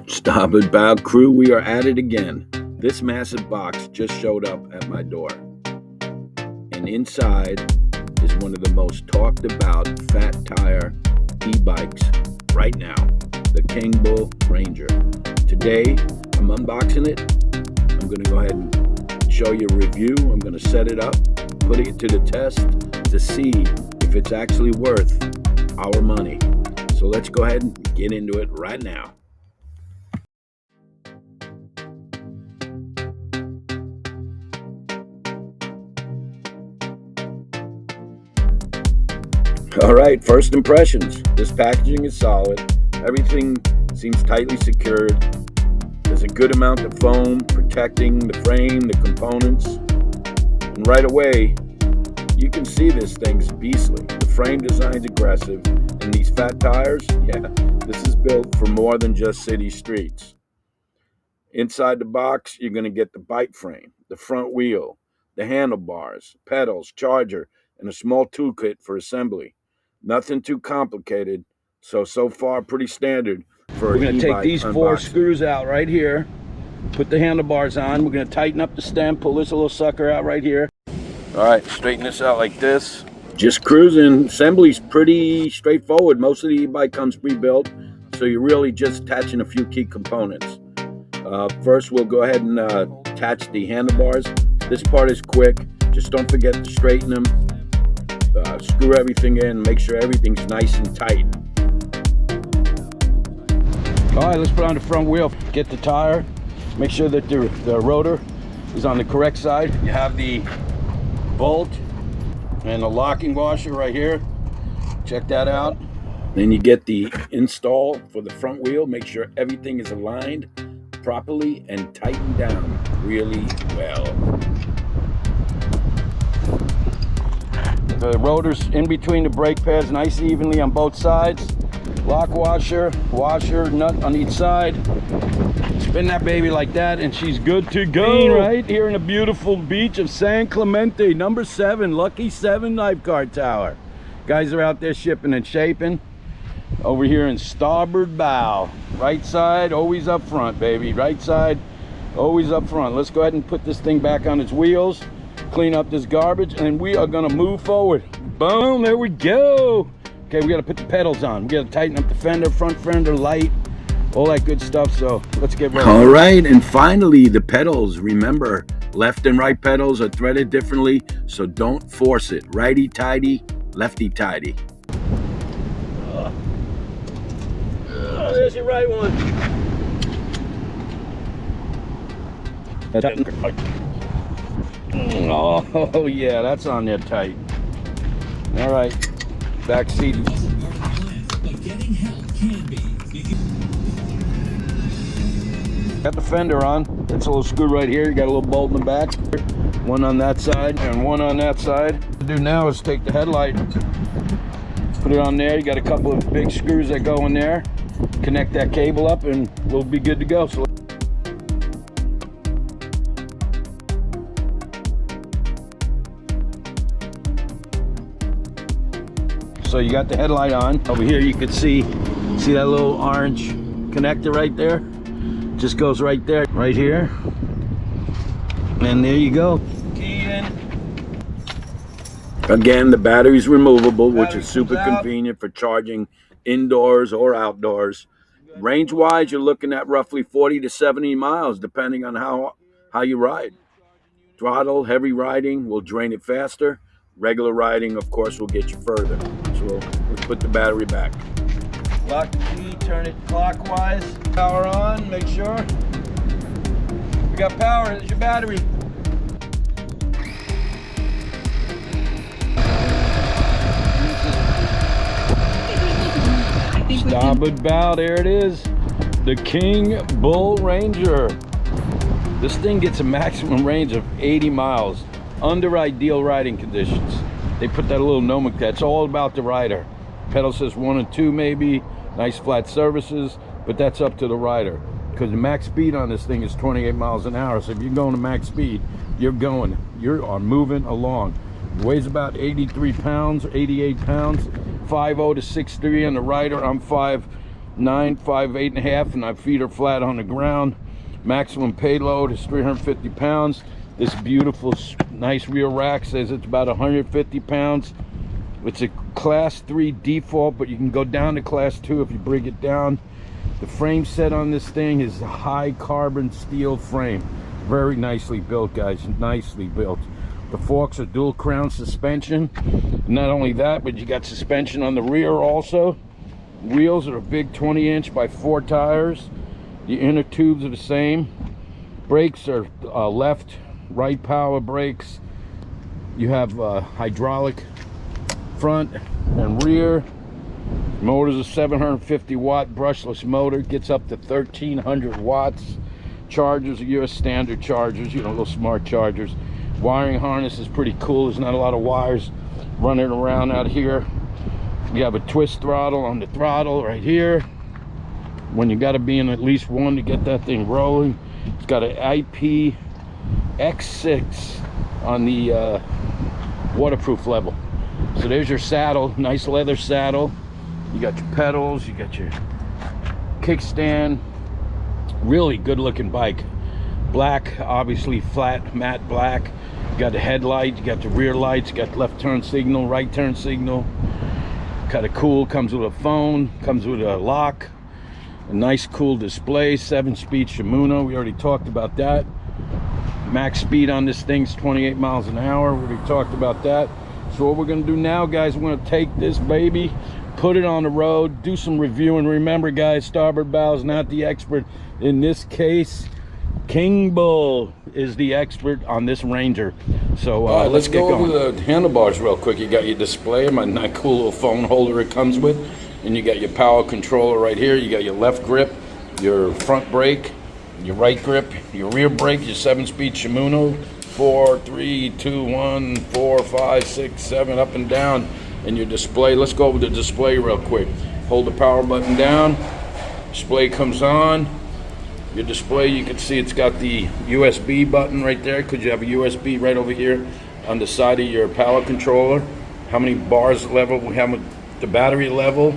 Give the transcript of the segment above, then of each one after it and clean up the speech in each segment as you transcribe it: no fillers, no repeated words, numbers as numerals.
Starboard bow crew, we are at it again. This massive box just showed up at my door. And inside is one of the most talked about fat tire e-bikes right now, the Kingbull Ranger. Today, I'm unboxing it. I'm going to go ahead and show you a review. I'm going to set it up, put it to the test to see if it's actually worth our money. So let's go ahead and get into it right now. All right, first impressions. This packaging is solid. Everything seems tightly secured. There's a good amount of foam protecting the frame, the components. And right away, you can see this thing's beastly. The frame design's aggressive. And these fat tires, yeah, this is built for more than just city streets. Inside the box, you're going to get the bike frame, the front wheel, the handlebars, pedals, charger, and a small toolkit for assembly. Nothing too complicated, so far pretty standard for an e-bike. We're going to take these four screws out right here, put the handlebars on. We're going to tighten up the stem, pull this little sucker out right here. All right, straighten this out like this. Just cruising. Assembly's pretty straightforward. Most of the e-bike comes pre-built, so you're really just attaching a few key components. First, we'll go ahead and attach the handlebars. This part is quick. Just don't forget to straighten them. Screw everything in, make sure everything's nice and tight. All right, let's put on the front wheel. Get the tire, make sure that the rotor is on the correct side. You have the bolt and the locking washer right here. Check that out. Then you get the install for the front wheel. Make sure everything is aligned properly and tightened down really well. The rotor's in between the brake pads, nice and evenly on both sides. Lock washer, nut on each side. Spin that baby like that and she's good to go. Right here in the beautiful beach of San Clemente, number 7, Lucky 7 Lifeguard Tower. Guys are out there shipping and shaping. Over here in Starboard bow. Right side, always up front, baby. Right side, always up front. Let's go ahead and put this thing back on its wheels. Clean up this garbage and we are gonna move forward. Boom, there we go. Okay, we gotta put the pedals on. We gotta tighten up the fender, front fender, light, all that good stuff. So let's get ready. All right, and finally the pedals. Remember, left and right pedals are threaded differently, so don't force it. Righty tighty, lefty tighty. There's your right one. Oh yeah, that's on there tight. All right, back seat. Got the fender on. It's a little screw right here. You got a little bolt in the back. One on that side and one on that side. What to do now is take the headlight, put it on there. You got a couple of big screws that go in there. Connect that cable up and we'll be good to go. So you got the headlight on. Over here you can see that little orange connector right there? Just goes right there, right here. And there you go. Key in. Again, the battery's removable, which is super convenient for charging indoors or outdoors. Range-wise, you're looking at roughly 40 to 70 miles, depending on how you ride. Throttle, heavy riding will drain it faster. Regular riding, of course, will get you further. So let's put the battery back. Lock the key, turn it clockwise. Power on, make sure. We got power, there's your battery. Starboard bow, there it is. The Kingbull Ranger. This thing gets a maximum range of 80 miles. Under ideal riding conditions. They put that little nomenclature. It's all about the rider. Pedal says 1 and 2 maybe. Nice flat surfaces, but that's up to the rider. Because the max speed on this thing is 28 miles an hour. So if you're going to max speed, you're moving along. It weighs about 83 pounds, 88 pounds. 5'0" to 6'3" on the rider. I'm 5'1", 9, 5, 8.5, and I feet are flat on the ground. Maximum payload is 350 pounds. This beautiful, nice rear rack says it's about 150 pounds. It's a class 3 default, but you can go down to class 2 if you bring it down. The frame set on this thing is a high carbon steel frame. Very nicely built, guys, nicely built. The forks are dual crown suspension. Not only that, but you got suspension on the rear also. Wheels are a big 20-inch by 4 tires. The inner tubes are the same. Brakes are left, right power brakes. You have hydraulic front and rear. Motor's a 750 watt brushless motor, gets up to 1300 watts. Chargers are your standard chargers, you know, little smart chargers. Wiring harness is pretty cool. There's not a lot of wires running around out here. You have a twist throttle on the throttle right here, when you got to be in at least one to get that thing rolling. It's got an IPX6 on the waterproof level. So there's your saddle, nice leather saddle. You got your pedals, you got your kickstand. Really good looking bike. Black, obviously flat matte black. You got the headlight, you got the rear lights, you got left turn signal, right turn signal. Kind of cool, comes with a phone, comes with a lock, a nice cool display, 7-speed Shimano, we already talked about that. Max speed on this thing's 28 miles an hour, we already talked about that. So what we're gonna do now, guys, we're gonna take this baby, put it on the road, do some reviewing. Remember, guys, Starboard Bow is not the expert in this case. Kingbull is the expert on this Ranger. So let's go over the handlebars real quick. You got your display, my nice cool little phone holder it comes with, and you got your power controller right here. You got your left grip, your front brake, your right grip, your rear brake, your 7-speed Shimano, 4, 3, 2, 1, 4, 5, 6, 7, up and down, and your display. Let's go over the display real quick. Hold the power button down, display comes on. Your display, you can see it's got the USB button right there, because you have a USB right over here on the side of your power controller. How many bars level, we have the battery level.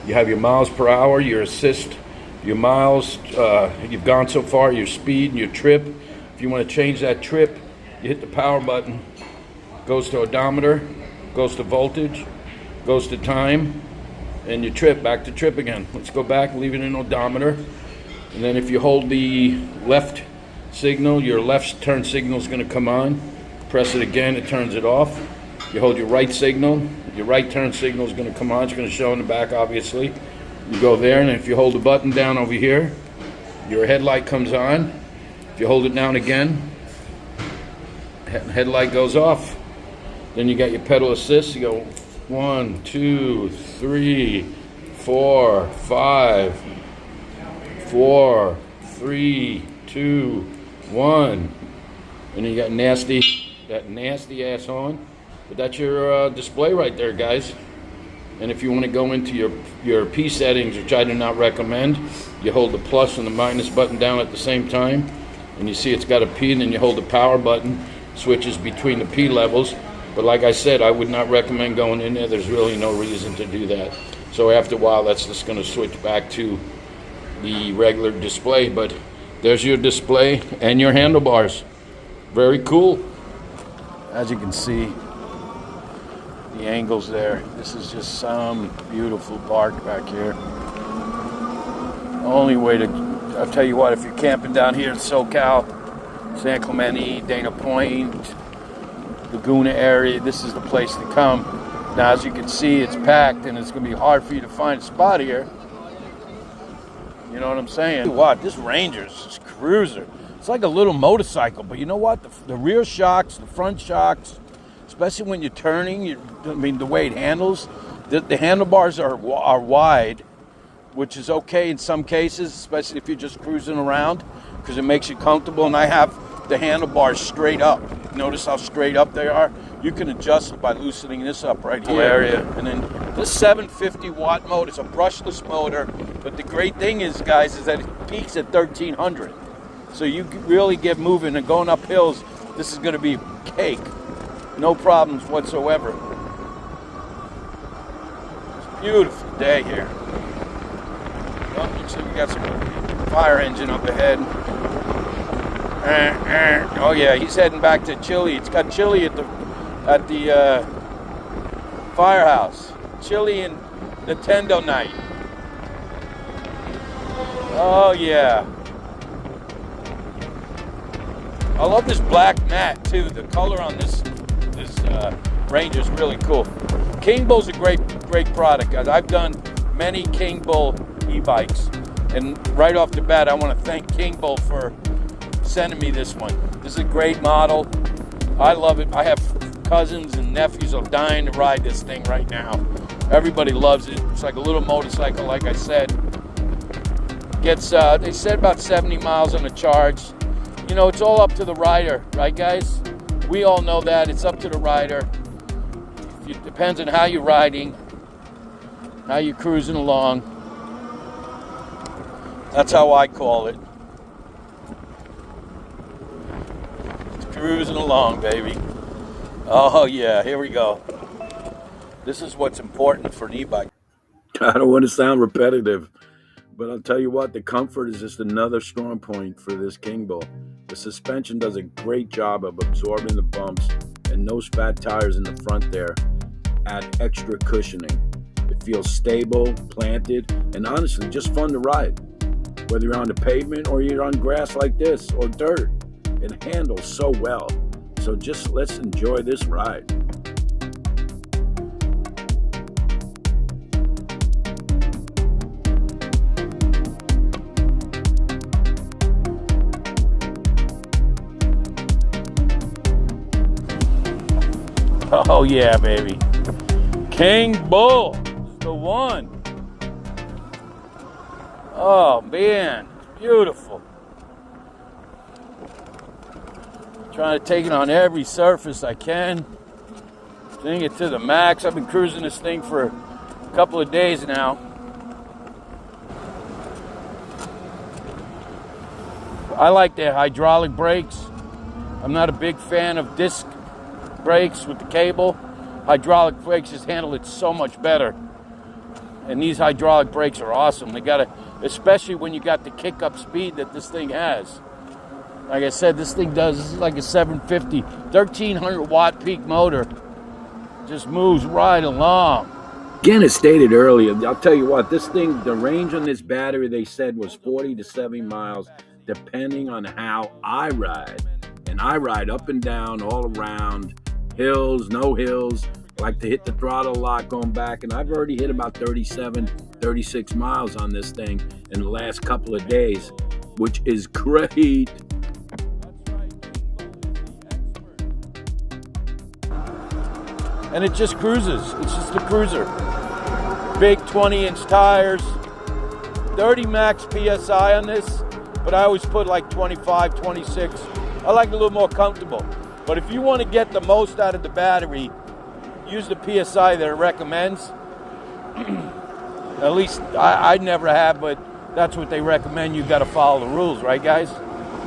You have your miles per hour, your assist, your miles you've gone so far, your speed, and your trip. If you want to change that trip, you hit the power button. Goes to odometer, goes to voltage, goes to time, and your trip, back to trip again. Let's go back, leave it in odometer. And then if you hold the left signal, your left turn signal is going to come on. Press it again, it turns it off. You hold your right signal, your right turn signal is going to come on. It's going to show in the back, obviously. You go there, and if you hold the button down over here, your headlight comes on. If you hold it down again, headlight goes off. Then you got your pedal assist. You go 1, 2, 3, 4, 5, 4, 3, 2, 1, and then you got that nasty ass on. But that's your display right there, guys. And if you want to go into your P settings, which I do not recommend, you hold the plus and the minus button down at the same time, and you see it's got a P, and then you hold the power button, switches between the P levels. But like I said, I would not recommend going in there. There's really no reason to do that. So after a while, that's just going to switch back to the regular display. But there's your display and your handlebars. Very cool. As you can see, the angles there. This is just some beautiful park back here. Only way to, I'll tell you what, if you're camping down here in SoCal, San Clemente, Dana Point, Laguna area, this is the place to come. Now, as you can see, it's packed, and it's going to be hard for you to find a spot here. You know what I'm saying? What? This Ranger's this cruiser. It's like a little motorcycle, but you know what? The rear shocks, the front shocks, especially when you're turning, the way it handles, the handlebars are wide, which is okay in some cases, especially if you're just cruising around, because it makes you comfortable. And I have the handlebars straight up. Notice how straight up they are. You can adjust it by loosening this up right here. And then this 750 watt motor is a brushless motor, but the great thing is, guys, is that it peaks at 1300. So you really get moving and going up hills. This is going to be cake. No problems whatsoever. It's a beautiful day here. Oh, looks like we got some fire engine up ahead. Oh yeah, he's heading back to chili. It's got chili at the firehouse. Chili and Nintendo night. Oh yeah. I love this black mat too. The color on this Ranger is really cool. Kingbull's a great product, guys. I've done many Kingbull e-bikes, and right off the bat, I want to thank Kingbull for sending me this one. This is a great model. I love it. I have cousins and nephews are dying to ride this thing right now. Everybody loves it. It's like a little motorcycle, like I said. Gets, they said about 70 miles on a charge. You know, it's all up to the rider, right, guys? We all know that. It's up to the rider. It depends on how you're riding, how you're cruising along. That's how I call it. Cruising along, baby. Oh yeah, here we go. This is what's important for an e-bike. I don't want to sound repetitive, but I'll tell you what, the comfort is just another strong point for this Kingbull. The suspension does a great job of absorbing the bumps, and no fat tires in the front there add extra cushioning. It feels stable, planted, and honestly just fun to ride. Whether you're on the pavement or you're on grass like this or dirt, it handles so well. So just let's enjoy this ride. Oh yeah, baby. Kingbull, the one. Oh man, beautiful. Trying to take it on every surface I can. Bring it to the max. I've been cruising this thing for a couple of days now. I like the hydraulic brakes. I'm not a big fan of disc brakes with the cable. Hydraulic brakes just handle it so much better. And these hydraulic brakes are awesome. They got especially when you got the kick-up speed that this thing has. Like I said, this thing this is like a 750, 1300 watt peak motor. Just moves right along. Again, as stated earlier, I'll tell you what, this thing, the range on this battery, they said was 40 to 70 miles, depending on how I ride. And I ride up and down, all around, hills, no hills. I like to hit the throttle a lot going back, and I've already hit about 37, 36 miles on this thing in the last couple of days, which is great. And it just cruises. It's just a cruiser. Big 20-inch tires, 30 max PSI on this, but I always put like 25, 26. I like it a little more comfortable. But if you want to get the most out of the battery, use the PSI that it recommends. At least I never have, but that's what they recommend. You got to follow the rules, right, guys?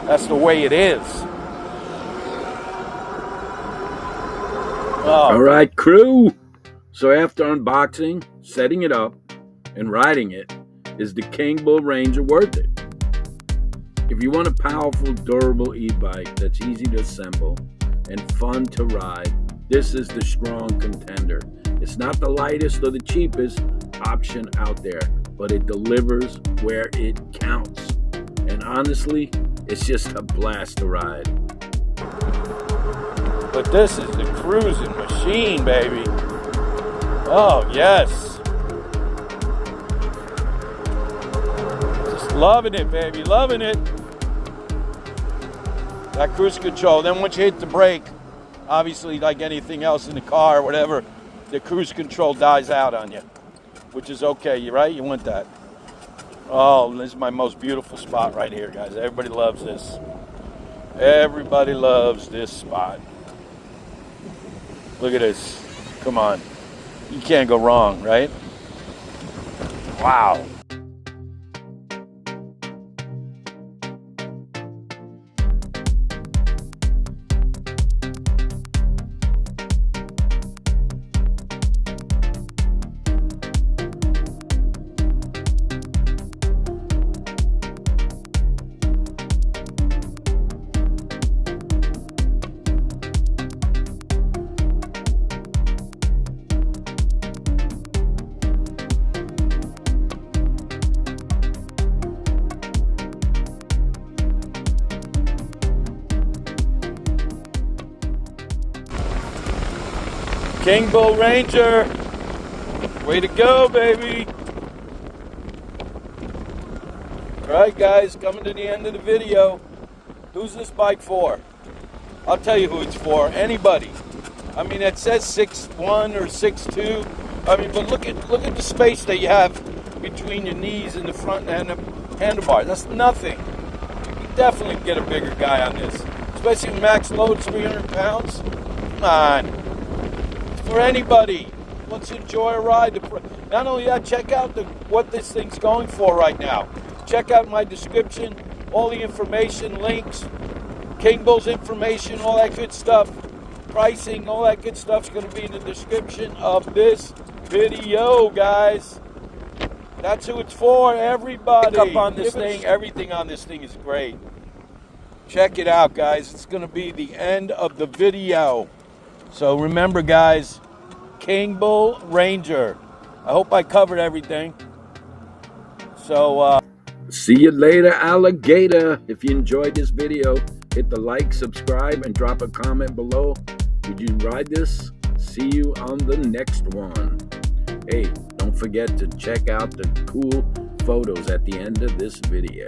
That's the way it is. Oh. All right, crew. So after unboxing, setting it up, and riding it, is the Kingbull Ranger worth it? If you want a powerful, durable e-bike that's easy to assemble and fun to ride, this is the strong contender. It's not the lightest or the cheapest option out there, but it delivers where it counts. And honestly, it's just a blast to ride. But this is the cruising machine, baby. Oh, yes. Just loving it, baby, loving it. That cruise control. Then once you hit the brake, obviously like anything else in the car or whatever, the cruise control dies out on you, which is okay, right? You want that. Oh, this is my most beautiful spot right here, guys. Everybody loves this. Everybody loves this spot. Look at this. Come on. You can't go wrong, right? Wow. Kingbull Ranger. Way to go, baby. All right, guys, coming to the end of the video. Who's this bike for? I'll tell you who it's for. Anybody. I mean, it says 6'1" or 6'2". I mean, but look at the space that you have between your knees and the front and the handlebar. That's nothing. You can definitely get a bigger guy on this, especially when max load's 300 pounds. Come on. It's for anybody who wants to enjoy a ride. Not only that, check out what this thing's going for right now. Check out my description, all the information, links, Kingbull's information, all that good stuff. Pricing, all that good stuff's going to be in the description of this video, guys. That's who it's for, everybody. Pick up on this thing. Everything on this thing is great. Check it out, guys. It's going to be the end of the video. So remember, guys, Kingbull Ranger. I hope I covered everything. So, see you later, alligator. If you enjoyed this video, hit the like, subscribe, and drop a comment below. Did you ride this? See you on the next one. Hey, don't forget to check out the cool photos at the end of this video.